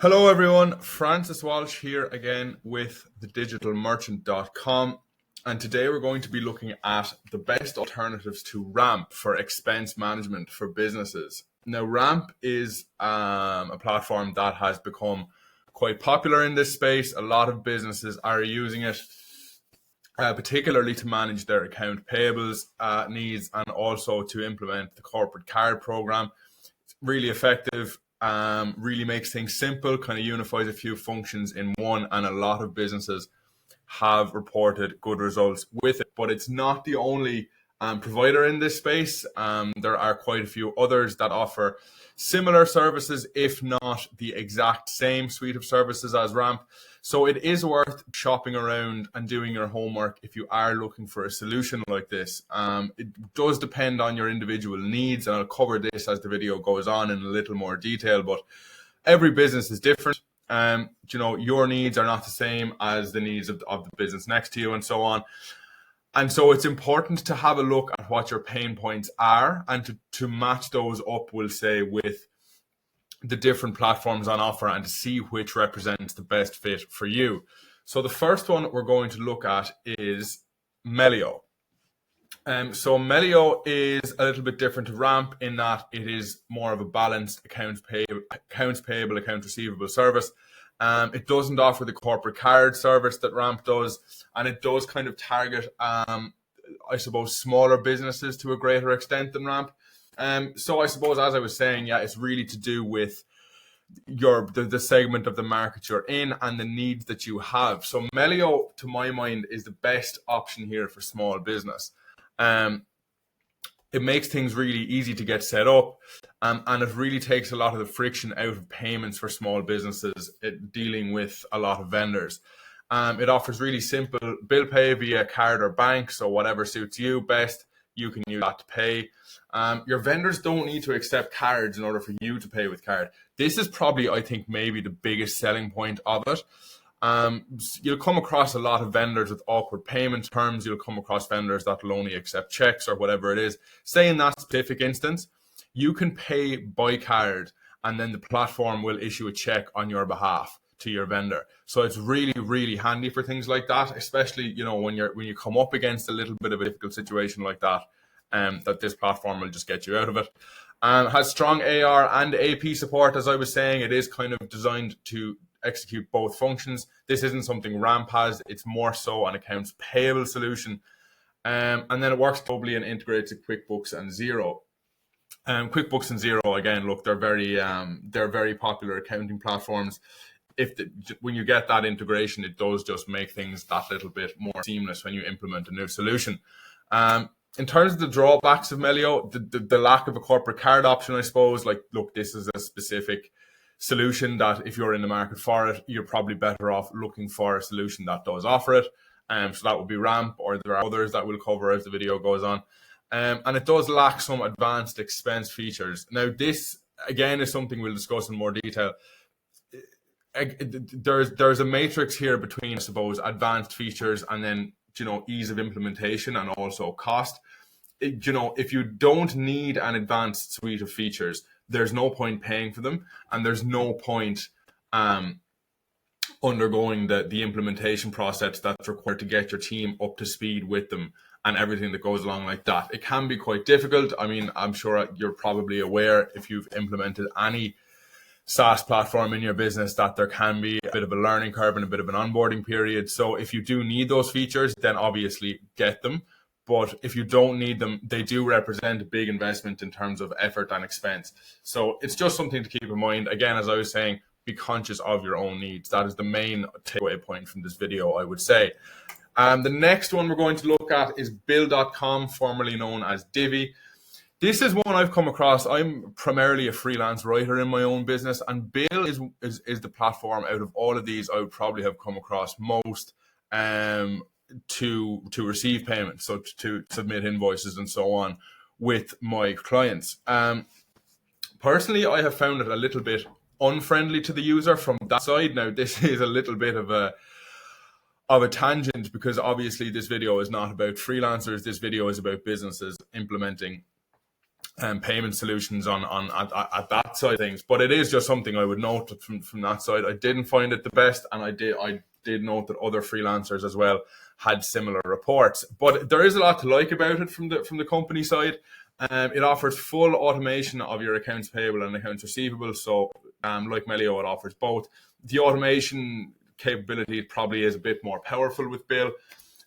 Hello everyone, Francis Walsh here again with thedigitalmerchant.com, and today we're going to be looking at the best alternatives to Ramp for expense management for businesses. Now Ramp is a platform that has become quite popular in this space. A lot of businesses are using it, particularly to manage their account payables needs and also to implement the corporate card program. It's really effective. Really makes things simple, kind of unifies a few functions in one, and a lot of businesses have reported good results with it. But it's not the only provider in this space. There are quite a few others that offer similar services, if not the exact same suite of services as Ramp. So it is worth shopping around and doing your homework if you are looking for a solution like this. It does depend on your individual needs, and I'll cover this as the video goes on in a little more detail, but every business is different. Your needs are not the same as the needs of the business next to you and so on. And so it's important to have a look at what your pain points are and to match those up, we'll say, with the different platforms on offer and to see which represents the best fit for you. So the first one we're going to look at is Melio. So Melio is a little bit different to Ramp in that it is more of a balanced accounts payable, accounts receivable service. It doesn't offer the corporate card service that Ramp does, and it does kind of target, I suppose, smaller businesses to a greater extent than Ramp. So I suppose, as I was saying, it's really to do with the segment of the market you're in and the needs that you have. So Melio, to my mind, is the best option here for small business. It makes things really easy to get set up, and it really takes a lot of the friction out of payments for small businesses dealing with a lot of vendors. It offers really simple bill pay via card or bank, so whatever suits you best, you can use that to pay. Your vendors don't need to accept cards in order for you to pay with card. This is probably, I think, maybe the biggest selling point of it. You'll come across a lot of vendors with awkward payment terms. You'll come across vendors that will only accept checks or whatever it is. Say in that specific instance, you can pay by card and then the platform will issue a check on your behalf to your vendor. So it's really, really handy for things like that, especially, when you come up against a little bit of a difficult situation like that, that this platform will just get you out of it. Has strong AR and AP support. As I was saying, it is kind of designed to execute both functions. This isn't something Ramp has. It's more so an accounts payable solution. And then it works globally and integrates with QuickBooks and Xero. QuickBooks and Xero, again, look, they're very popular accounting platforms. When you get that integration, it does just make things that little bit more seamless when you implement a new solution. In terms of the drawbacks of Melio, the lack of a corporate card option, I suppose, this is a specific solution that if you're in the market for it, you're probably better off looking for a solution that does offer it. So that would be Ramp, or there are others that we'll cover as the video goes on. And it does lack some advanced expense features. Now, this, again, is something we'll discuss in more detail. There's a matrix here between, I suppose, advanced features and then, ease of implementation and also cost. If you don't need an advanced suite of features, there's no point paying for them, and there's no point undergoing the implementation process that's required to get your team up to speed with them and everything that goes along like that. It can be quite difficult. I mean, I'm sure you're probably aware, if you've implemented any SaaS platform in your business, that there can be a bit of a learning curve and a bit of an onboarding period. So if you do need those features, then obviously get them. But if you don't need them, they do represent a big investment in terms of effort and expense. So it's just something to keep in mind. Again, as I was saying, be conscious of your own needs. That is the main takeaway point from this video, I would say. The next one we're going to look at is Bill.com, formerly known as Divvy. This is one I've come across. I'm primarily a freelance writer in my own business, and Bill is the platform out of all of these I would probably have come across most to receive payments, so to submit invoices and so on with my clients. Personally, I have found it a little bit unfriendly to the user from that side. Now, this is a little bit of a tangent, because obviously this video is not about freelancers. This video is about businesses implementing payment solutions at that side of things. But it is just something I would note from that side. I didn't find it the best, and I did note that other freelancers as well had similar reports. But there is a lot to like about it from the company side. It offers full automation of your accounts payable and accounts receivable. So like Melio, it offers both. The automation capability probably is a bit more powerful with Bill.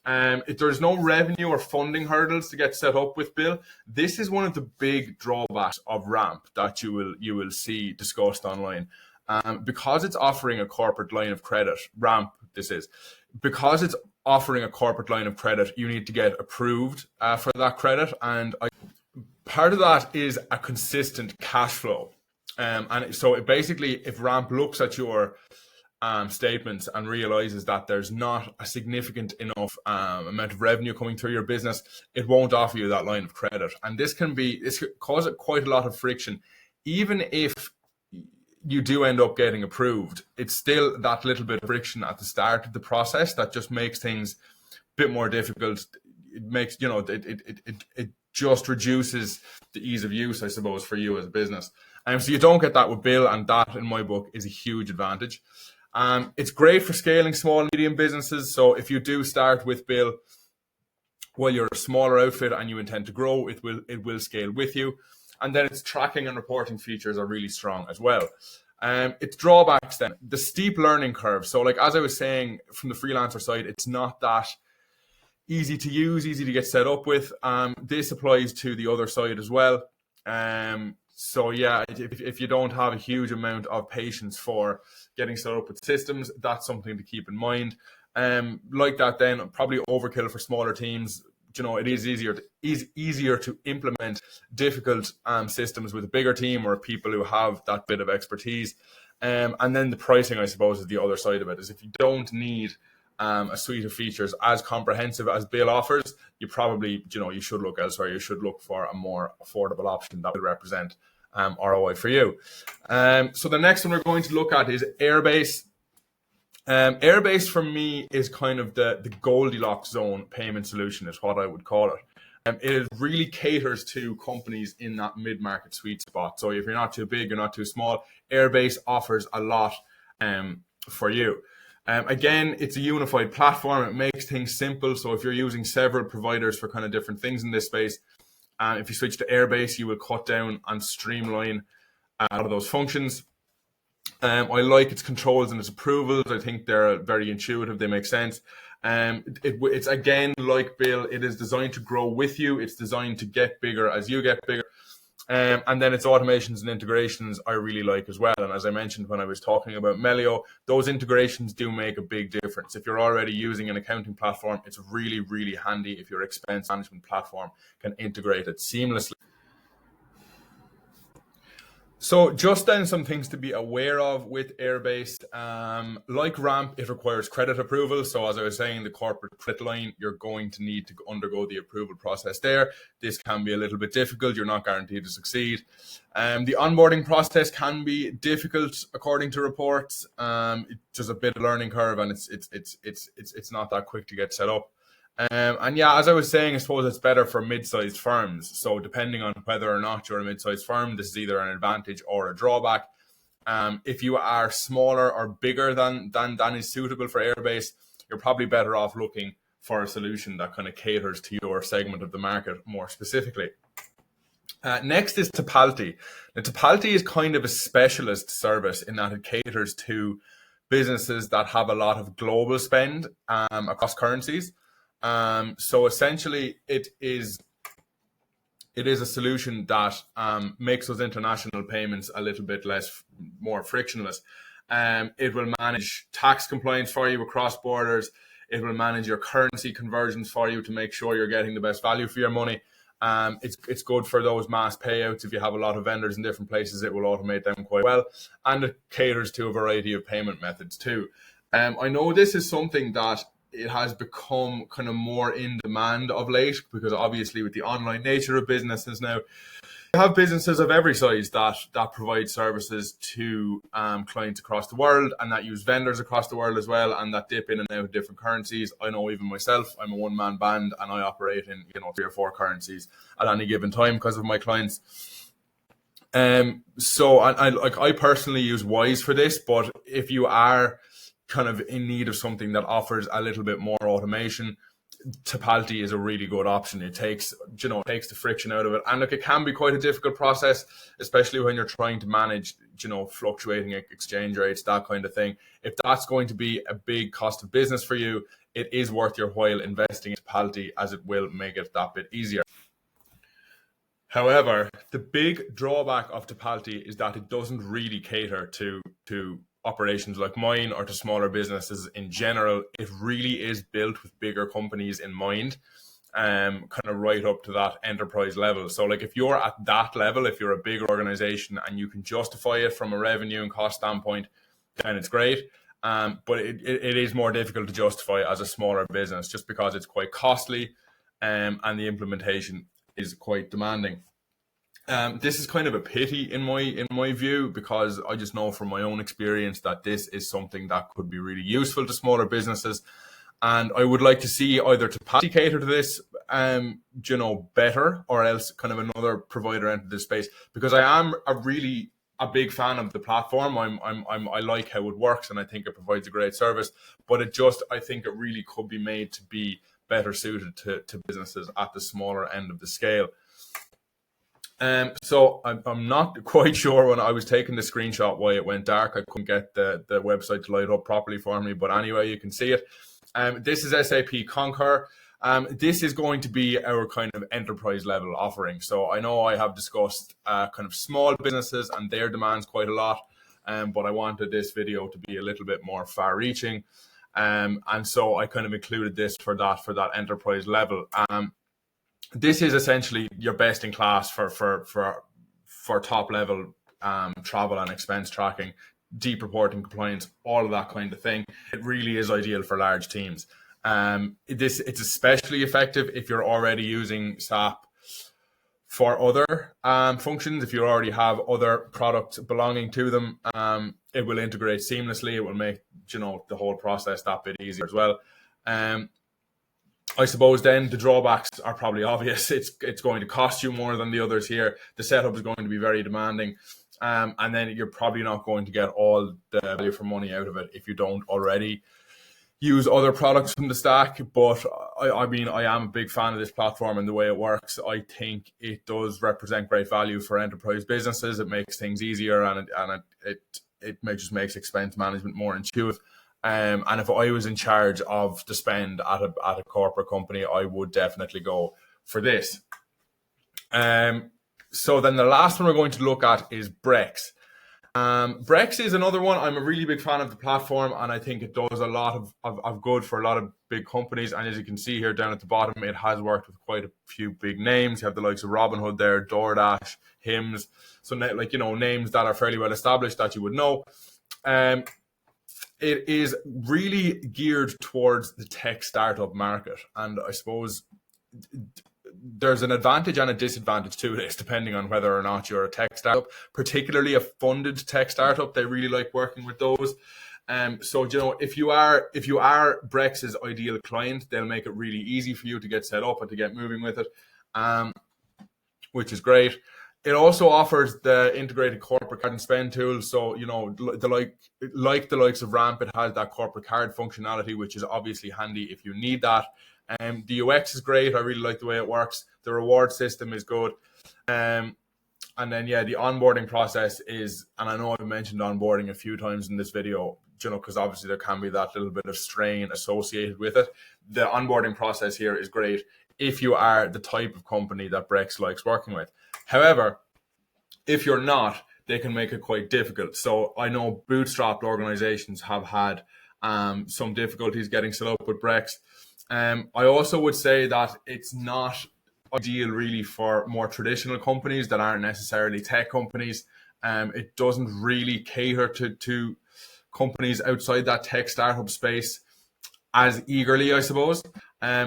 There's no revenue or funding hurdles to get set up with Bill. This is one of the big drawbacks of Ramp that you will see discussed online. Because it's offering a corporate line of credit, Ramp because it's offering a corporate line of credit, you need to get approved for that credit. And part of that is a consistent cash flow. And so basically, if Ramp looks at your statements and realizes that there's not a significant enough amount of revenue coming through your business, it won't offer you that line of credit. And this can cause quite a lot of friction. Even if you do end up getting approved, it's still that little bit of friction at the start of the process that just makes things a bit more difficult. It makes, it just reduces the ease of use, I suppose, for you as a business. So you don't get that with Bill, and that, in my book, is a huge advantage. It's great for scaling small and medium businesses. So if you do start with Bill while you're a smaller outfit and you intend to grow, it will scale with you. And then its tracking and reporting features are really strong as well. Its drawbacks then, the steep learning curve. So like, as I was saying, from the freelancer side, it's not that easy to use, easy to get set up with. This applies to the other side as well. So yeah, if you don't have a huge amount of patience for getting set up with systems, that's something to keep in mind. Like that, then probably overkill for smaller teams. It is easier to implement difficult systems with a bigger team or people who have that bit of expertise. And then the pricing, I suppose, is the other side of it. Is if you don't need a suite of features as comprehensive as Bill offers, you probably, you should look elsewhere. You should look for a more affordable option that will represent ROI for you. So the next one we're going to look at is Airbase. Airbase for me is kind of the Goldilocks zone payment solution, is what I would call it. It really caters to companies in that mid-market sweet spot. So if you're not too big, you're not too small, Airbase offers a lot for you. Again, it's a unified platform. It makes things simple. So if you're using several providers for kind of different things in this space, if you switch to Airbase, you will cut down and streamline a lot of those functions. I like its controls and its approvals. I think they're very intuitive. They make sense. It's again, like Bill, it is designed to grow with you. It's designed to get bigger as you get bigger. And then its automations and integrations I really like as well. And as I mentioned when I was talking about Melio, those integrations do make a big difference. If you're already using an accounting platform, it's really, really handy if your expense management platform can integrate it seamlessly. So just then some things to be aware of with Airbase. Like Ramp, it requires credit approval. So as I was saying, the corporate credit line, you're going to need to undergo the approval process there. This can be a little bit difficult. You're not guaranteed to succeed. The onboarding process can be difficult according to reports. It's just a bit of learning curve, and it's not that quick to get set up. And yeah, as I was saying, I suppose it's better for mid-sized firms. So depending on whether or not you're a mid-sized firm, this is either an advantage or a drawback. If you are smaller or bigger than is suitable for Airbase, you're probably better off looking for a solution that kind of caters to your segment of the market more specifically. Next is Tipalti. Now, Tipalti is kind of a specialist service in that it caters to businesses that have a lot of global spend across currencies. So essentially, it is a solution that makes those international payments a little bit more frictionless. It will manage tax compliance for you across borders. It will manage your currency conversions for you to make sure you're getting the best value for your money. It's good for those mass payouts. If you have a lot of vendors in different places, it will automate them quite well. And it caters to a variety of payment methods too. I know this is something that it has become kind of more in demand of late, because obviously with the online nature of businesses now, have businesses of every size that provide services to clients across the world, and that use vendors across the world as well, and that dip in and out of different currencies. I know even myself, I'm a one-man band, and I operate in 3 or 4 currencies at any given time because of my clients. So I personally use Wise for this, but if you are kind of in need of something that offers a little bit more automation, Tipalti is a really good option. It takes the friction out of it, and look, it can be quite a difficult process, especially when you're trying to manage fluctuating exchange rates, that kind of thing. If that's going to be a big cost of business for you, it is worth your while investing in Tipalti, as it will make it that bit easier. However, the big drawback of Tipalti is that it doesn't really cater to operations like mine or to smaller businesses in general. It really is built with bigger companies in mind, kind of right up to that enterprise level. So like if you're at that level, if you're a big organization and you can justify it from a revenue and cost standpoint, then it's great. But it is more difficult to justify as a smaller business, just because it's quite costly, and the implementation is quite demanding. This is kind of a pity in my view, because I just know from my own experience that this is something that could be really useful to smaller businesses, and I would like to see either Tipalti cater to this, better, or else kind of another provider enter this space, because I am a big fan of the platform. I like how it works, and I think it provides a great service, but I think it really could be made to be better suited to businesses at the smaller end of the scale. So I'm not quite sure when I was taking the screenshot why it went dark. I couldn't get the website to light up properly for me, but anyway, you can see it. This is SAP Concur. This is going to be our kind of enterprise level offering. So I know I have discussed kind of small businesses and their demands quite a lot, but I wanted this video to be a little bit more far reaching. And so I kind of included this for that enterprise level. This is essentially your best in class for top level travel and expense tracking, deep reporting, compliance, all of that kind of thing. It really is ideal for large teams. It's especially effective if you're already using SAP for other functions. If you already have other products belonging to them, it will integrate seamlessly. It will make the whole process that bit easier as well. I suppose then the drawbacks are probably obvious. It's going to cost you more than the others here. The setup is going to be very demanding. And then you're probably not going to get all the value for money out of it if you don't already use other products from the stack. But I mean, I am a big fan of this platform and the way it works. I think it does represent great value for enterprise businesses. It makes things easier, and it just makes expense management more intuitive. And if I was in charge of the spend at a corporate company, I would definitely go for this. So then the last one we're going to look at is Brex. Brex is another one. I'm a really big fan of the platform, and I think it does a lot of good for a lot of big companies. And as you can see here down at the bottom, it has worked with quite a few big names. You have the likes of Robinhood there, DoorDash, Hims. So names that are fairly well established that you would know. It is really geared towards the tech startup market, and I suppose there's an advantage and a disadvantage to this, depending on whether or not you're a tech startup, particularly a funded tech startup. They really like working with those. So if you are Brex's ideal client, they'll make it really easy for you to get set up and to get moving with it, which is great. It also offers the integrated corporate card and spend tool. So, the likes of Ramp, it has that corporate card functionality, which is obviously handy if you need that. The UX is great. I really like the way it works. The reward system is good. And then, the onboarding process is, and I know I've mentioned onboarding a few times in this video, because obviously there can be that little bit of strain associated with it. The onboarding process here is great if you are the type of company that Brex likes working with. However, if you're not, they can make it quite difficult. So I know bootstrapped organizations have had some difficulties getting set up with Brex. I also would say that it's not ideal really for more traditional companies that aren't necessarily tech companies. It doesn't really cater to companies outside that tech startup space as eagerly, I suppose.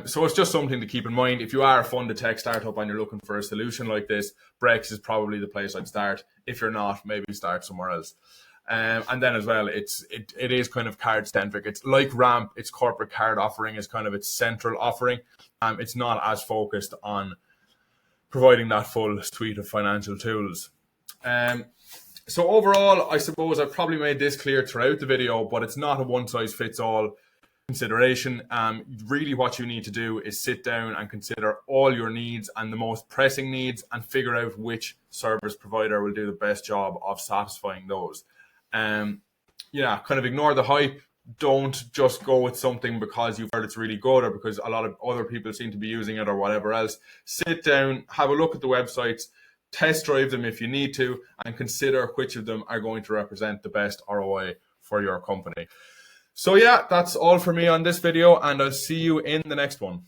So it's just something to keep in mind. If you are a funded tech startup and you're looking for a solution like this, Brex is probably the place I'd start. If you're not, maybe start somewhere else. And then as well, it is kind of card centric. It's like Ramp, its corporate card offering is kind of its central offering. It's not as focused on providing that full suite of financial tools. So overall, I suppose I've probably made this clear throughout the video, but it's not a one size fits all consideration. Really what you need to do is sit down and consider all your needs and the most pressing needs and figure out which service provider will do the best job of satisfying those. Kind of ignore the hype. Don't just go with something because you've heard it's really good or because a lot of other people seem to be using it or whatever else. Sit down, have a look at the websites, test drive them if you need to, and consider which of them are going to represent the best ROI for your company. So yeah, that's all for me on this video, and I'll see you in the next one.